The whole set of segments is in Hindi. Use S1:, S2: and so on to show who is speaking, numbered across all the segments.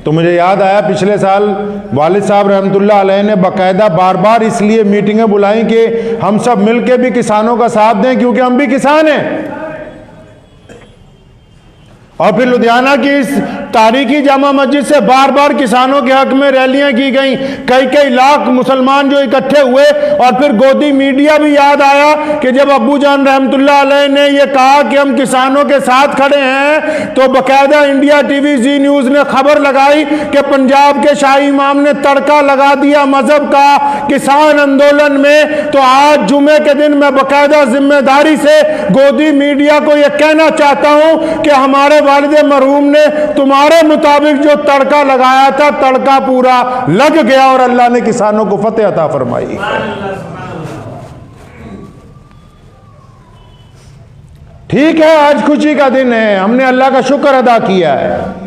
S1: तो मुझे याद आया पिछले साल वालिद साहब रहमतुल्लाह अलैह ने बाकायदा बार बार इसलिए मीटिंगें बुलाई कि हम सब मिलके भी किसानों का साथ दें, क्योंकि हम भी किसान हैं। और फिर लुधियाना की इस तारीखी जामा मस्जिद से बार बार किसानों के हक में रैलियां की गई, कई कई लाख मुसलमान जो इकट्ठे हुए। और फिर गोदी मीडिया भी याद आया कि जब अब्बू जान रहमतुल्लाह अलैह ने यह कहा कि हम किसानों के साथ खड़े हैं, तो बाकायदा इंडिया टीवी जी न्यूज ने खबर लगाई कि पंजाब के शाही इमाम ने तड़का लगा दिया मजहब का किसान आंदोलन में। तो आज जुमे के दिन मैं बाकायदा जिम्मेदारी से गोदी मीडिया को यह कहना चाहता हूं कि हमारे वालिद मरहूम ने तुम्हारे मुताबिक जो तड़का लगाया था, तड़का पूरा लग गया और अल्लाह ने किसानों को फतेह अता फरमाई। ठीक है, आज खुशी का दिन है, हमने अल्लाह का शुक्र अदा किया है।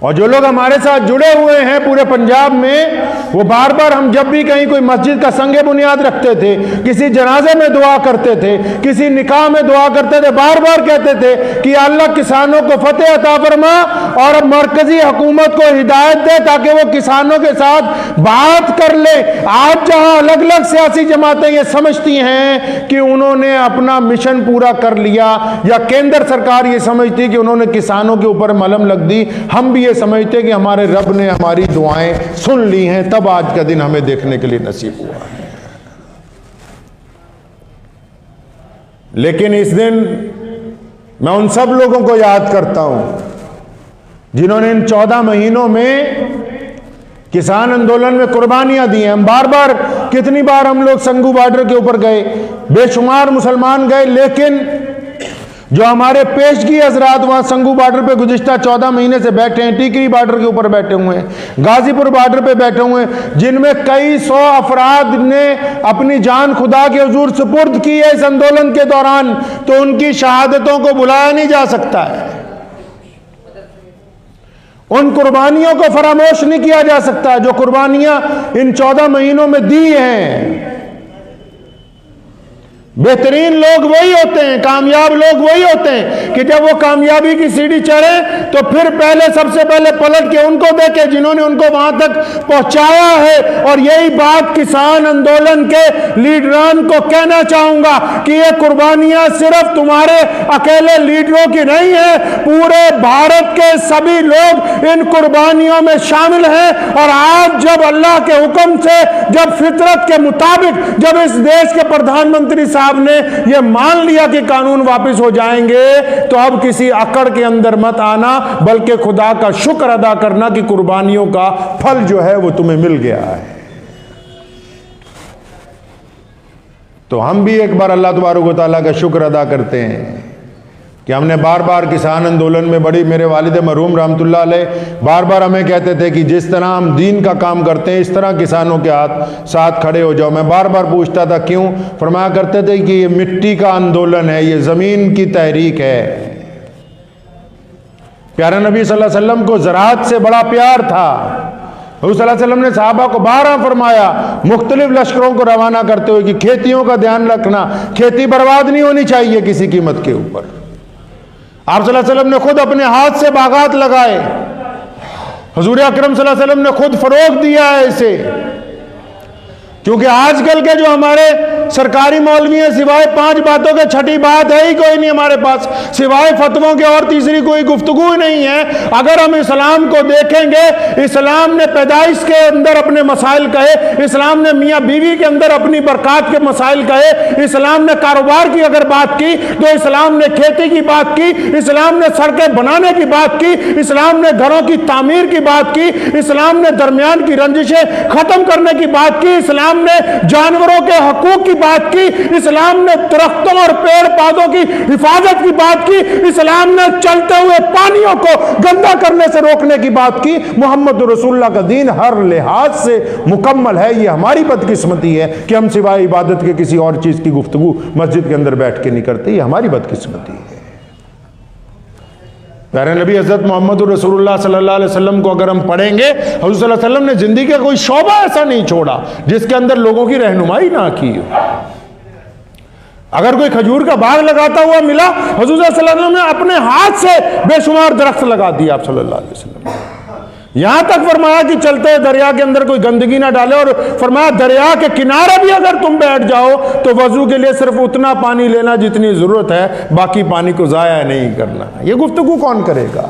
S1: और जो लोग हमारे साथ जुड़े हुए हैं पूरे पंजाब में, वो बार बार हम जब भी कहीं कोई मस्जिद का संगे बुनियाद रखते थे, किसी जनाजे में दुआ करते थे, किसी निकाह में दुआ करते थे, बार बार कहते थे कि अल्लाह किसानों को फतेह अता फरमा और मरकजी हुकूमत को हिदायत दे ताकि वो किसानों के साथ बात कर ले। आज जहां अलग अलग सियासी जमातें ये समझती हैं कि उन्होंने अपना मिशन पूरा कर लिया, या केंद्र सरकार ये समझती कि उन्होंने किसानों के ऊपर मलहम लग दी, हम भी समझते कि हमारे रब ने हमारी दुआएं सुन ली हैं, तब आज का दिन हमें देखने के लिए नसीब हुआ है। लेकिन इस दिन मैं उन सब लोगों को याद करता हूं जिन्होंने इन 14 महीनों में किसान आंदोलन में कुर्बानियां दी हैं। हम बार बार, कितनी बार हम लोग संगू बॉर्डर के ऊपर गए, बेशुमार मुसलमान गए, लेकिन जो हमारे पेशगी हजरात वहां संगू बॉर्डर पे गुज़िश्ता 14 महीने से बैठे हैं, टीकरी बॉर्डर के ऊपर बैठे हुए हैं, गाजीपुर बॉर्डर पे बैठे हुए हैं, जिनमें कई 100 अफराद ने अपनी जान खुदा के हुजूर सुपुर्द की है इस आंदोलन के दौरान, तो उनकी शहादतों को भुलाया नहीं जा सकता है, उन कुर्बानियों को फरामोश नहीं किया जा सकता जो कुर्बानियां इन 14 महीनों में दी हैं। बेहतरीन लोग वही होते हैं, कामयाब लोग वही होते हैं कि जब वो कामयाबी की सीढ़ी चढ़े तो फिर पहले, सबसे पहले पलट के उनको देखे जिन्होंने उनको वहां तक पहुंचाया है। और यही बात किसान आंदोलन के लीडरान को कहना चाहूंगा कि ये कुर्बानियां सिर्फ तुम्हारे अकेले लीडरों की नहीं है, पूरे भारत के सभी लोग इन कुर्बानियों में शामिल हैं। और आज जब अल्लाह के हुक्म से, जब फितरत के मुताबिक, जब इस देश के प्रधानमंत्री साहब ने यह मान लिया कि कानून वापस हो जाएंगे, तो अब किसी अकड़ के अंदर मत आना, बल्कि खुदा का शुक्र अदा करना कि कुर्बानियों का फल जो है वो तुम्हें मिल गया है। तो हम भी एक बार अल्लाह तबारक व तआला का शुक्र अदा करते हैं कि हमने बार बार किसान आंदोलन में बड़ी, मेरे वालिद मरहूम रहमतुल्लाह अलैह बार बार हमें कहते थे कि जिस तरह हम दीन का काम करते हैं इस तरह किसानों के साथ खड़े हो जाओ। मैं बार बार पूछता था क्यों, फरमाया करते थे कि ये मिट्टी का आंदोलन है, ये ज़मीन की तहरीक है। प्यारा नबी सल्लल्लाहु अलैहि वसल्लम को ज़राअत से बड़ा प्यार था। हुज़ूर सल्लल्लाहु अलैहि वसल्लम ने सहाबा को 12 फरमाया मुख्तलिफ लश्करों को रवाना करते हुए कि खेतियों का ध्यान रखना, खेती बर्बाद नहीं होनी चाहिए किसी कीमत के ऊपर। आप सल्लल्लाहु अलैहि वसल्लम ने खुद अपने हाथ से बागात लगाए, हुजूर अकरम सल्लल्लाहु अलैहि वसल्लम ने खुद फरोग दिया है इसे, क्योंकि आजकल के जो हमारे सरकारी मौलवी हैं, सिवाय 5 बातों के छठी बात है ही कोई नहीं हमारे पास, सिवाय फतवों के और तीसरी कोई गुफ्तगू ही नहीं है। अगर हम इस्लाम को देखेंगे, इस्लाम ने पैदाइश के अंदर अपने मसाइल कहे, इस्लाम ने मियाँ बीवी के अंदर अपनी बरकत के मसाइल कहे, इस्लाम ने कारोबार की अगर बात की तो इस्लाम ने खेती की बात की, इस्लाम ने सड़कें बनाने की बात की, इस्लाम ने घरों की तामीर की बात की, इस्लाम ने दरमियान की रंजिशें खत्म करने की बात की, इस्लाम ने जानवरों के हकूक की बात की, इस्लाम ने दरख्तों और पेड़ पौधों की हिफाजत की बात की, इस्लाम ने चलते हुए पानियों को गंदा करने से रोकने की बात की। मोहम्मद रसूलुल्लाह का दीन हर लिहाज से मुकम्मल है। ये हमारी बदकिस्मती है कि हम सिवाय इबादत के किसी और चीज की गुफ्तगू मस्जिद के अंदर बैठ के नहीं करते, ये हमारी बदकिस्मती है। प्यारे नबी हज़रत मोहम्मद रसूलुल्लाह सल्लल्लाहु अलैहि वसल्लम को अगर हम पढ़ेंगे, हुज़ूर सल्लल्लाहु अलैहि वसल्लम ने जिंदगी का कोई शोबा ऐसा नहीं छोड़ा जिसके अंदर लोगों की रहनुमाई ना की हो। अगर कोई खजूर का बाग लगाता हुआ मिला, हुजूर सल्लल्लाहु अलैहि वसल्लम ने अपने हाथ से बेशुमार दरख्त लगा दिया आप सल्लल्लाहु अलैहि वसल्लम। यहां तक फरमाया कि चलते दरिया के अंदर कोई गंदगी ना डाले, और फरमाया दरिया के किनारे भी अगर तुम बैठ जाओ तो वजू के लिए सिर्फ उतना पानी लेना जितनी जरूरत है, बाकी पानी को जाया नहीं करना। ये गुफ्तगू कौन करेगा?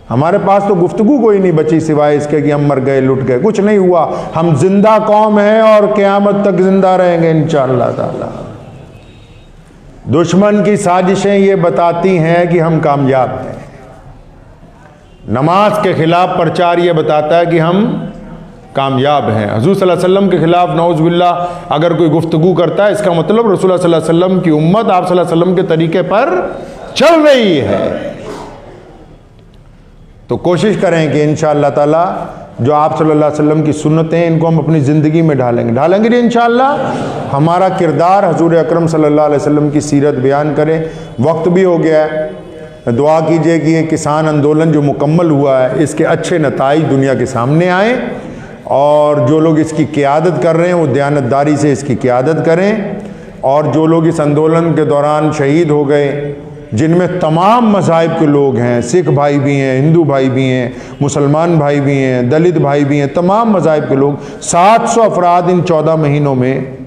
S1: हमारे पास तो गुफ्तगू कोई नहीं बची सिवाय इसके कि हम मर गए, लुट गए, कुछ नहीं हुआ। हम जिंदा कौम हैं और क़यामत तक जिंदा रहेंगे इंशाअल्लाह ताला। दुश्मन की साजिशें ये बताती हैं कि हम कामयाब हैं। नमाज के खिलाफ प्रचार ये बताता है कि हम कामयाब हैं। हुज़ूर सल्लल्लाहु अलैहि वसल्लम के खिलाफ नौज़ुबिल्लाह अगर कोई गुफ्तगू करता है, इसका मतलब रसूलुल्लाह सल्लल्लाहु अलैहि वसल्लम की उम्मत आप सल्लल्लाहु अलैहि वसल्लम के तरीके पर चल रही है। तो कोशिश करें कि इंशाअल्लाह ताला जो आप सल्लल्लाहु अलैहि वसल्लम की सुन्नतें हैं इनको हम अपनी ज़िंदगी में ढालेंगे नहीं इंशाअल्लाह। हमारा किरदार हुज़ूर अकरम सल्लल्लाहु अलैहि वसल्लम की सीरत बयान करें। वक्त भी हो गया है, दुआ कीजिए कि ये किसान आंदोलन जो मुकम्मल हुआ है इसके अच्छे नताइज दुनिया के सामने आए, और जो लोग इसकी क़यादत कर रहे हैं वो दयानतदारी से इसकी क़यादत करें, और जो लोग इस आंदोलन के दौरान शहीद हो गए जिनमें तमाम मज़ाहिब के लोग हैं, सिख भाई भी हैं, हिंदू भाई भी हैं, मुसलमान भाई भी हैं, दलित भाई भी हैं, तमाम मज़ाहिब के लोग, 700 अफराद इन 14 महीनों में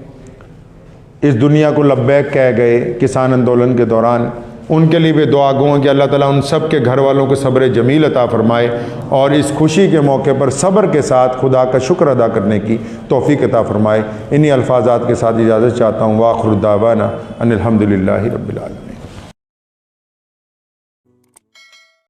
S1: इस दुनिया को लब्बैक कह गए किसान आंदोलन के दौरान। उनके लिए भी दुआ गो कि अल्लाह ताला उन सब के घर वालों को सब्र जमील अता फरमाए, और इस खुशी के मौके पर सब्र के साथ खुदा का शुक्र अदा करने की तौफीक अता फरमाए। इन्हीं अल्फाजात के साथ इजाज़त चाहता हूँ। वाखिर दावाना अनिल हम्दुलिल्लाहि रब्बिल आलमीन।